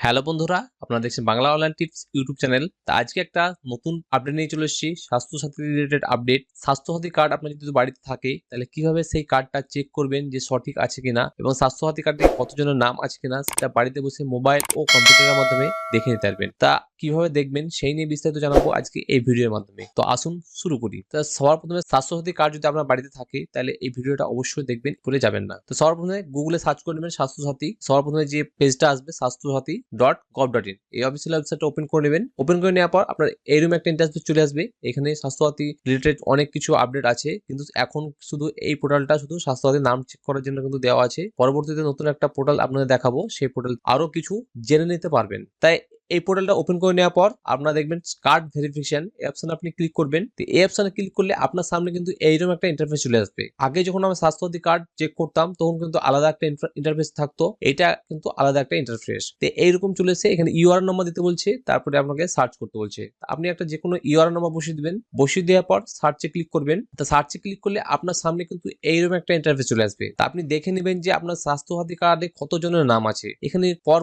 Hello বন্ধুরা, আপনারা দেখছেন Bangla online tips YouTube channel. তা আজকে একটা নতুন আপডেট নিয়ে চলে এসেছি, Swasthyasathi related update. Swasthyasathi card আপনার যদি বাড়িতে থাকে তাহলে কিভাবে সেই কার্ডটা চেক করবেন যে সঠিক আছে কিনা, এবং স্বাস্থ্যসাথী কার্ডে কতজনের নাম আছে কিনা সেটা বাড়িতে বসে মোবাইল ও কম্পিউটারের মাধ্যমে দেখে নিতে পারবেন। তা কিভাবে দেখবেন সেই নিয়ে বিস্তারিত জানাবো আজকে এই ভিডিওর মাধ্যমে। তো আসুন শুরু করি। তা সবার প্রথমে স্বাস্থ্যসাথী কার্ড যদি আপনার বাড়িতে থাকে তাহলে এই ভিডিওটা অবশ্যই দেখবেন, ভুলে যাবেন না। তো সবার প্রথমে গুগলে সার্চ করে নেবেন স্বাস্থ্যসাথী। সবার প্রথমে যে পেজটা আসবে স্বাস্থ্যসাথী.gov.in, এই অফিসিয়াল ওয়েবসাইটটা ওপেন করে নেবেন। ওপেন করে নেওয়ার পর আপনার এইরকম একটা ইন্টারফেস চলে আসবে। এখানে স্বাস্থ্যসাথী রিলেটেড অনেক কিছু আপডেট আছে, কিন্তু এখন শুধু এই পোর্টালটা শুধু স্বাস্থ্যসাথীর নাম চেক করার জন্য কিন্তু দেওয়া আছে। পরবর্তীতে নতুন একটা পোর্টাল আপনাদের দেখাবো, সেই পোর্টাল আরো কিছু জেনে নিতে পারবেন। তাই এই পোর্টালটা ওপেন করে নেওয়ার পর আপনারা দেখবেন কার্ড ভেরিফিকেশন এই অপশনে আপনি ক্লিক করবেন। তো এই অপশনে ক্লিক করলে আপনার সামনে কিন্তু এইরকম একটা ইন্টারফেস চলে আসবে। আগে যখন আমরা স্বাস্থ্যসাথী কার্ড চেক করতাম তখন কিন্তু আলাদা একটা ইন্টারফেস থাকতো, এটা কিন্তু আলাদা একটা ইন্টারফেস। তো এইরকম চলে এসে এখানে ইউআরএন নাম্বার দিতে বলছে, তারপরে আপনাকে সার্চ করতে বলছে। আপনি একটা যে কোনো ইউআরএন নাম্বার বসিয়ে দিবেন, বসিয়ে দেওয়ার পর সার্চে ক্লিক করবেন। তো সার্চে ক্লিক করলে আপনার সামনে কিন্তু এইরকম একটা ইন্টারফেস চলে আসবে। তা আপনি দেখে নেবেন যে আপনার স্বাস্থ্যসাথী কার্ডে কতজনের নাম আছে। এখানে পর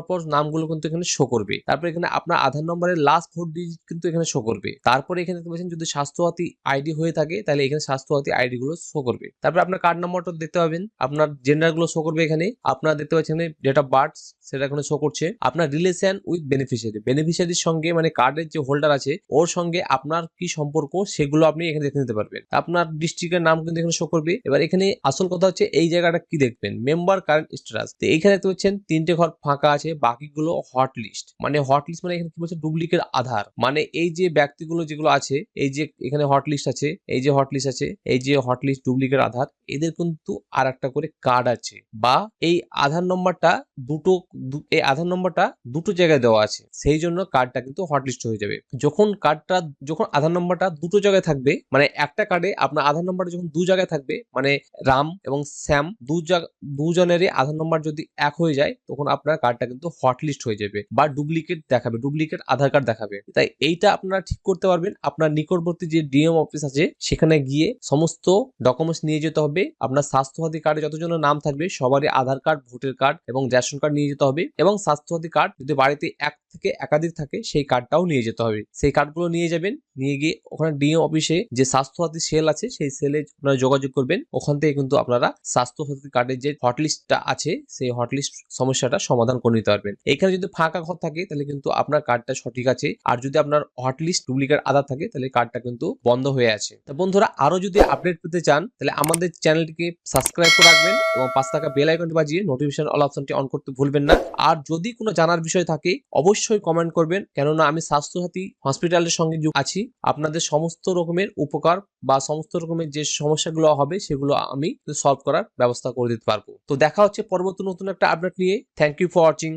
পর নামগুলো কিন্তু এখানে শো করবে। তারপর এখানে আপনার আধার নম্বরের লাস্ট 4 ডিজিট কিন্তু এখানে শো করবে। তারপরে এখানে দেখতে পাচ্ছেন যদি স্বাস্থ্যসাথী আইডি হয়ে থাকে তাহলে এখানে স্বাস্থ্যসাথী আইডি গুলো শো করবে। তারপর আপনার কার্ড নম্বরটা দেখতে পাবেন, আপনার জেন্ডার গুলো শো করবে। এখানে আপনারা দেখতে পাচ্ছেন ডেট অফ বার্থ সেটা এখানে শো করছে। আপনার রিলেশন উইথ বেনিফিশিয়ারির সঙ্গে, মানে কার্ডের যে হোল্ডার আছে ওর সঙ্গে আপনার কি সম্পর্ক সেগুলো আপনি এখানে দেখে নিতে পারবেন। আপনার ডিস্ট্রিক্টের নাম কিন্তু এখানে শো করবে। এবার এখানে আসল কথা হচ্ছে এই জায়গাটা কি দেখবেন, মেম্বার কারেন্ট স্ট্যাটাস। তো এইখানে দেখতে পাচ্ছেন 3টে ঘর ফাঁকা আছে, বাকিগুলো হট লিস্ট। মানে হট লিস্ট মানে এখানে কি বলছে, ডুপ্লিকেট আধার। মানে এই যে ব্যক্তিগুলো যেগুলো আছে, এই যে এখানে হট লিস্ট আছে, এই যে হট লিস্ট আছে, এই যে হট লিস্ট ডুপ্লিকেট আধার, এদের কিন্তু আর একটা করে কার্ড আছে, বা এই আধার নম্বরটা এই আধার নম্বরটা দুটো জায়গায় দেওয়া আছে, সেই জন্য কার্ডটা কিন্তু হটলিস্ট হয়ে যাবে। যখন আধার নম্বরটা দুটো জায়গায় থাকবে, মানে একটা কার্ডে আপনার আধার নম্বরটা যখন দু জায়গায় থাকবে, মানে রাম এবং শ্যাম দুজনেরই আধার নম্বর যদি এক হয়ে যায় তখন আপনার কার্ডটা কিন্তু হটলিস্ট হয়ে যাবে, বা ডুপ্লিকেট দেখাবে, ডুপ্লিকেট আধার কার্ড দেখাবে। তাই এইটা আপনারা ঠিক করতে পারবেন। আপনার নিকটবর্তী যে ডিএম অফিস আছে সেখানে গিয়ে সমস্ত ডকুমেন্টস নিয়ে যেতে হবে। আপনার স্বাস্থ্যসাথী কার্ডে যতজনের নাম থাকবে সবারই আধার কার্ড, ভোটার কার্ড এবং রেশন কার্ড নিয়ে যেতে হবে। এবং স্বাস্থ্যসাথী কার্ড যদি বাড়িতে এক থেকে একাধিক থাকে সেই কার্ডটাও নিয়ে যেতে হবে। সেই কার্ডগুলো নিয়ে যাবেন, নিয়ে গিয়ে ওখানে ডিএম অফিসে যে স্বাস্থ্যসাথী সেল আছে সেই সেলে আপনারা যোগাযোগ করবেন। ওখান থেকে কিন্তু আপনারা স্বাস্থ্যসাথী কার্ডের যে হটলিস্টটা আছে সেই হটলিস্ট সমস্যাটা সমাধান করে নিতে পারবেন। এখানে যদি ফাঁকা ঘর থাকে তাহলে কিন্তু আপনার কার্ডটা সঠিক আছে, আর যদি আপনার হটলিস্ট ডুপ্লিকেট আধার থাকে তাহলে কার্ডটা কিন্তু বন্ধ হয়ে আছে। তো বন্ধুরা, আরো যদি আপডেট পেতে চান তাহলে আমাদের চ্যানেলটিকে সাবস্ক্রাইব করে রাখবেন এবং পাশে থাকা বেল আইকনটি বাজিয়ে নোটিফিকেশন অল অপশনটি অন করতে ভুলবেন না। আর যদি কোনো জানার বিষয় থাকে অবশ্যই কমেন্ট করবেন, কেননা আমি স্বাস্থ্যসাথী হসপিটালের সঙ্গে যুক্ত আছি। আপনাদের সমস্ত রকমের উপকার বা সমস্ত রকমের যে সমস্যাগুলো হবে সেগুলো আমি সলভ করার ব্যবস্থা করে দিতে পারবো। তো দেখা হচ্ছে পরবর্তী নতুন একটা আপডেট নিয়ে। Thank you for watching.